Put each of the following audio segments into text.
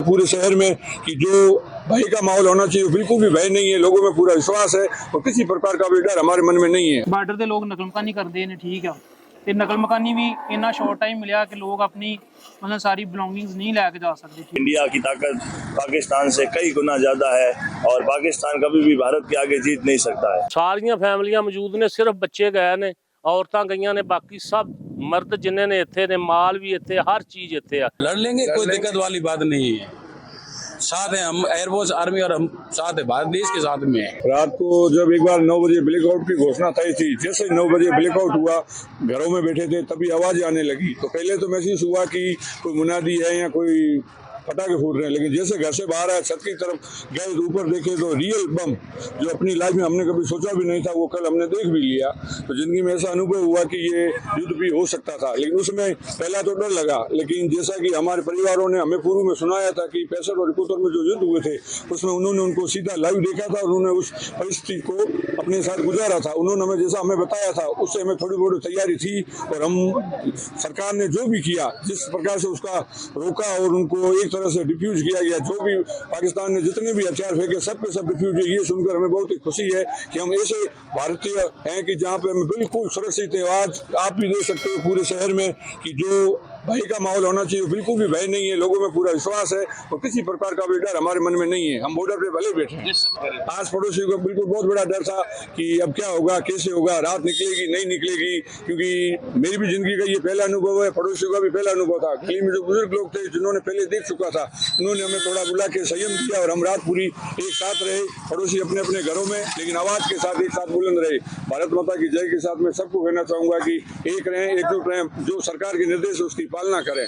पूरे शहर में कि जो भय का माहौल होना चाहिए बिल्कुल भी भय नहीं है। लोगों में पूरा विश्वास है और किसी प्रकार का भी डर हमारे मन में नहीं है। ਬਾਰਡਰ ਦੇ ਲੋਕ ਨਕਲ ਮਕਾਨੀ ਕਰਦੇ ਨੇ, ਠੀਕ ਆ, ਤੇ ਨਕਲ ਮਕਾਨੀ ਵੀ ਇੰਨਾ ਸ਼ਾਰਟ ਟਾਈਮ ਮਿਲਿਆ ਕਿ ਲੋਕ ਆਪਣੀ मतलब सारी बिलोंगिंग्स नहीं लेके जा सकते। इंडिया की ताकत पाकिस्तान से कई गुना ज्यादा है और पाकिस्तान कभी भी भारत के आगे जीत नहीं सकता है। सारियां फैमिलियां मौजूद ने, सिर्फ बच्चे गए ने, औरतां गईयां ने, बाकी सब मर्द जिन्ने ने इत्थे ने, माल भी इत्थे, हर चीज इत्थे है। लड़ लेंगे, कोई दिक्कत वाली बात नहीं है। साथ हैं हम, एयरफोर्स आर्मी और हम साथ है, भारत देश के साथ में है। रात को जब एक बार 9 बजे ब्लैकआउट की घोषणा तय थी, जैसे 9 बजे ब्लैकआउट हुआ, घरों में बैठे थे, तभी आवाज आने लगी। तो पहले तो महसूस हुआ कि कोई मुनादी है या कोई पटाखे फूट रहे हैं, लेकिन जैसे घर से बाहर आए, छत की तरफ गए, ऊपर देखे तो रियल बम जो अपनी लाइफ में हमने कभी सोचा भी नहीं था, वो कल हमने देख भी लिया। तो जिंदगी में ऐसा अनुभव हुआ कि ये युद्ध भी हो सकता था। लेकिन उसमें पहला तो डर लगा, लेकिन जैसा कि हमारे परिवारों ने हमें पूर्व में सुनाया था कि 65 और 71 में जो युद्ध हुए थे, उसमें उन्होंने उनको सीधा लाइव देखा था और उन्होंने उस परिस्थिति को अपने साथ गुजारा था। उन्होंने हमें जैसा हमें बताया था, उससे हमें थोड़ी बहुत तैयारी थी और हम सरकार ने जो भी किया, जिस प्रकार से उसका रोका और उनको एक तरह से डिफ्यूज किया गया, जो भी पाकिस्तान ने जितने भी हथियार फेंके सब के सब डिफ्यूज, ये सुनकर हमें बहुत ही खुशी है कि हम ऐसे भारतीय हैं कि जहाँ पे हम बिल्कुल सुरक्षित है। आज आप भी देख सकते हो पूरे शहर में कि जो भय का माहौल होना चाहिए बिल्कुल भी भय नहीं है। लोगों में पूरा विश्वास है और किसी प्रकार का भी डर हमारे मन में नहीं है। हम बॉर्डर पे भले बैठे हैं, आस पड़ोसियों को बिल्कुल बहुत बड़ा डर था कि अब क्या होगा, कैसे होगा, रात निकलेगी नहीं निकलेगी, क्योंकि मेरी भी जिंदगी का ये पहला अनुभव है, पड़ोसियों का भी पहला अनुभव था। गली में जो बुजुर्ग लोग थे जिन्होंने पहले देख चुका था, उन्होंने हमें थोड़ा बुला के संयम किया और हम रात पूरी एक साथ रहे, पड़ोसी अपने अपने घरों में, लेकिन आवाज के साथ एक साथ बुलंद रहे। भारत माता की जय के साथ मैं सबको कहना चाहूंगा कि एक रहें, एकजुट रहें, जो सरकार के निर्देश उसकी पालना करें।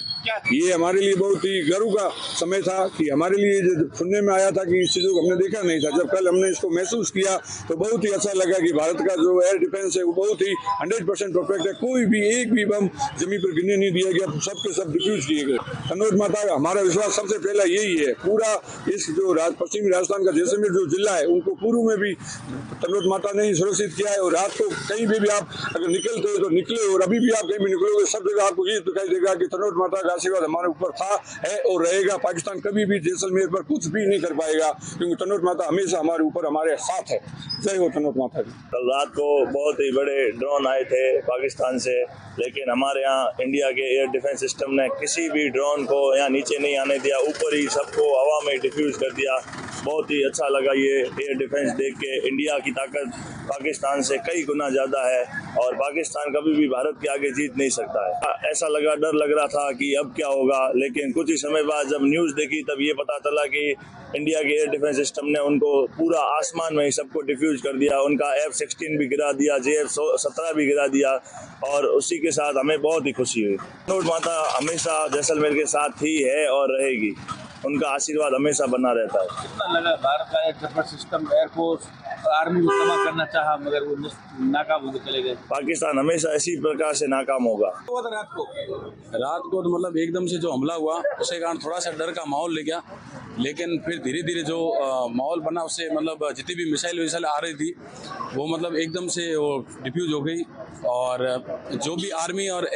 ये हमारे लिए बहुत ही गर्व का समय था कि हमारे लिए जो सुनने में आया था कि इस चीजों को हमने देखा नहीं था, जब कल हमने इसको महसूस किया तो बहुत ही अच्छा लगा कि भारत का जो एयर डिफेंस है वो बहुत ही 100% परफेक्ट है। कोई भी एक भी बम जमीन पर गिरने नहीं दिया गया, सबके सब डिफ्यूज किए गए। कन्नौज माता का हमारा विश्वास सबसे पहला यही है। पूरा इस जो पश्चिमी राजस्थान का जैसलमेर जो जिला है, उनको पूर्व में भी कन्नौज माता ने ही सुरक्षित किया है और रात को कहीं भी आप अगर निकलते हो तो निकले और अभी भी आप कहीं भी निकलोगे, सब जगह आपको ये दिखाई देगा कि कन्नौज माता का आशीर्वाद हमारे ऊपर था, है और रहेगा। पाकिस्तान कभी भी जैसलमेर पर कुछ भी नहीं कर पाएगा, क्योंकि कन्नौज माता हमेशा हमारे ऊपर हमारे साथ है। जय हो कन्नौज माता की। कल रात को बहुत ही बड़े ड्रोन आए थे पाकिस्तान से, लेकिन हमारे यहाँ इंडिया के एयर डिफेंस सिस्टम ने किसी भी ड्रोन को यहाँ नीचे नहीं आने दिया, ऊपर ही सबको हवा में डिफ्यूज कर दिया। बहुत ही अच्छा लगा ये एयर डिफेंस देख के। इंडिया की ताकत पाकिस्तान से कई गुना ज्यादा है और पाकिस्तान कभी भी भारत के आगे जीत नहीं सकता है। ऐसा लगा, डर लग रहा था कि अब क्या होगा, लेकिन कुछ ही समय बाद जब न्यूज़ देखी तब ये पता चला कि इंडिया के एयर डिफेंस सिस्टम ने उनको पूरा आसमान में ही सबको डिफ्यूज कर दिया। उनका F-16 भी गिरा दिया, JF-17 भी गिरा दिया और उसी के साथ हमें बहुत ही खुशी हुई। कन्नौज माता हमेशा जैसलमेर के साथ ही है और रहेगी, उनका आशीर्वाद हमेशा बना रहता है। कितना लगा भारत का air defence system, air force army को तबाह करना चाहा मगर वो नाकाम होकर चले गए। पाकिस्तान हमेशा इसी प्रकार से नाकाम होगा। रात को तो मतलब एकदम से जो हमला हुआ उसके कारण थोड़ा सा डर का माहौल ले गया, लेकिन फिर धीरे धीरे जो माहौल बना उससे मतलब जितनी भी मिसाइल विसाइल आ रही थी वो मतलब एकदम से वो डिफ्यूज हो गई। और जो भी आर्मी और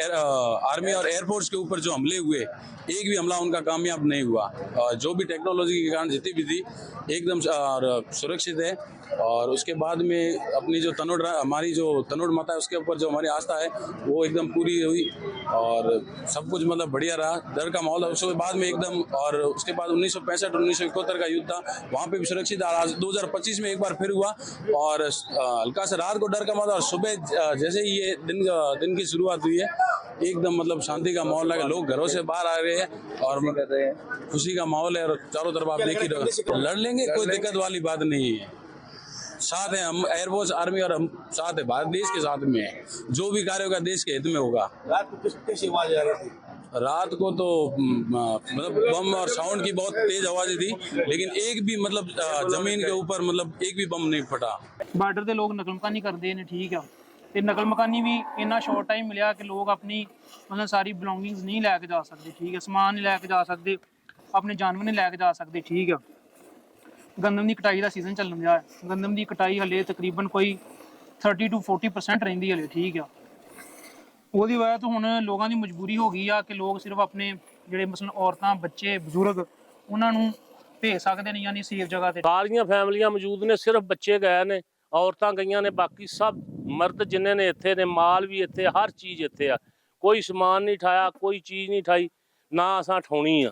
एयरफोर्स के ऊपर जो हमले हुए, एक भी हमला उनका कामयाब नहीं हुआ। जो भी टेक्नोलॉजी के कारण जितनी भी थी एकदम सुरक्षित है। और उसके बाद में अपनी जो हमारी जो तनोड़ माता है उसके ऊपर जो हमारी आस्था है वो एकदम पूरी हुई और सब कुछ मतलब बढ़िया रहा। डर का माहौल उसके बाद में एकदम, और उसके बाद 1965 और 1971 का युद्ध था, वहाँ पे भी सुरक्षित। आज 2025 में एक बार फिर हुआ और हल्का सा रात को डर का माहौल और सुबह जैसे ही ये दिन की शुरुआत हुई है एकदम मतलब शांति का माहौल लगा। लोग घरों से बाहर आ रहे हैं और खुशी का माहौल है और चारों तरफ आप देख ही रहे। लड़ लेंगे, कोई दिक्कत वाली बात नहीं है। साथ हैं हम, एयरफोर्स आर्मी और हम साथ है, भारत देश के साथ में है। जो भी कार्य होगा देश के हित में होगा। रात को कैसी आवाज आ रही थी? रात को तो मतलब बम और साउंड की बहुत तेज आवाजें थी, लेकिन एक भी मतलब जमीन के ऊपर मतलब एक भी बम नहीं फटा। ਬਾਰਡਰ ਦੇ ਲੋਕ ਨਕਲ ਮਕਾਨੀ ਕਰਦੇ ਨੇ, ਠੀਕ ਆ, ਤੇ ਨਕਲ ਮਕਾਨੀ ਵੀ ਇੰਨਾ ਸ਼ਾਰਟ ਟਾਈਮ ਮਿਲਿਆ ਕਿ ਲੋਕ ਆਪਣੀ मतलब ਸਾਰੀ ਬਿਲੋਂਗਿੰਗਸ ਨਹੀਂ ਲੈ ਕੇ ਜਾ ਸਕਦੇ, ਠੀਕ ਹੈ, ਸਮਾਨ ਨਹੀਂ ਲੈ ਕੇ ਜਾ ਸਕਦੇ, ਆਪਣੇ ਜਾਨਵਰ ਨਹੀਂ ਲੈ ਕੇ ਜਾ ਸਕਦੇ, ਠੀਕ ਆ। ਗੰਦਮ ਦੀ ਕਟਾਈ ਦਾ ਸੀਜ਼ਨ ਚੱਲਣ ਦਿਆ ਹੈ। ਗੰਦਮ ਦੀ ਕਟਾਈ ਹਲੇ ਤਕਰੀਬਨ ਕੋਈ 30 to 40% ਰਹਿੰਦੀ ਹਲੇ, ਠੀਕ ਆ। ਉਹਦੀ ਵਜ੍ਹਾ ਤੋਂ ਹੁਣ ਲੋਕਾਂ ਦੀ ਮਜਬੂਰੀ ਹੋ ਗਈ ਆ ਕਿ ਲੋਕ ਸਿਰਫ ਆਪਣੇ ਜਿਹੜੇ ਮਸਲਨ ਔਰਤਾਂ, ਬੱਚੇ, ਬਜ਼ੁਰਗ ਉਹਨਾਂ ਨੂੰ ਭੇਜ ਸਕਦੇ ਨੇ ਯਾਨੀ ਸੇਫ ਜਗ੍ਹਾ ਤੇ। ਸਾਰੀਆਂ ਫੈਮਲੀਆਂ ਮੌਜੂਦ ਨੇ, ਸਿਰਫ ਬੱਚੇ ਗਏ ਨੇ, ਔਰਤਾਂ ਗਈਆਂ ਨੇ, ਬਾਕੀ ਸਭ ਮਰਦ ਜਿੰਨੇ ਨੇ ਇੱਥੇ ਨੇ, ਮਾਲ ਵੀ ਇੱਥੇ, ਹਰ ਚੀਜ਼ ਇੱਥੇ ਆ। ਕੋਈ ਸਮਾਨ ਨਹੀਂ ਠਾਇਆ, ਕੋਈ ਚੀਜ਼ ਨਹੀਂ ਠਾਈ, ਨਾ ਅਸਾਂ ਠਾਉਣੀ ਆ।